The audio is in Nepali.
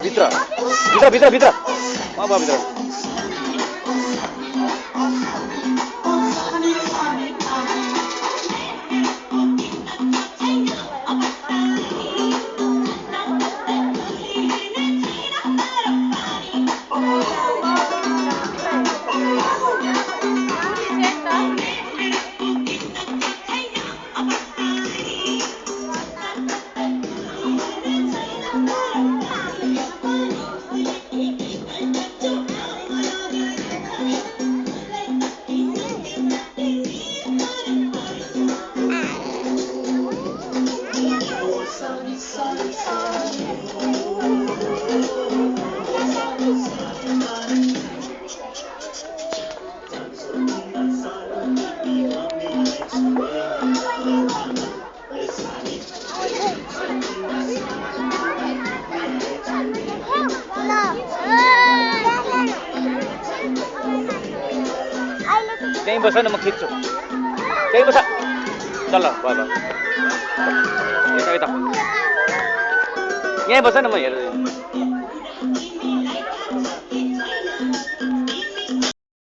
भित्र भित्र भित्र भित्र अब भित्र त्यहीँ बस न म खिच्छु त्यहीँ बस चल भयो भयो यता यता यहीँ बस न म हेर्छु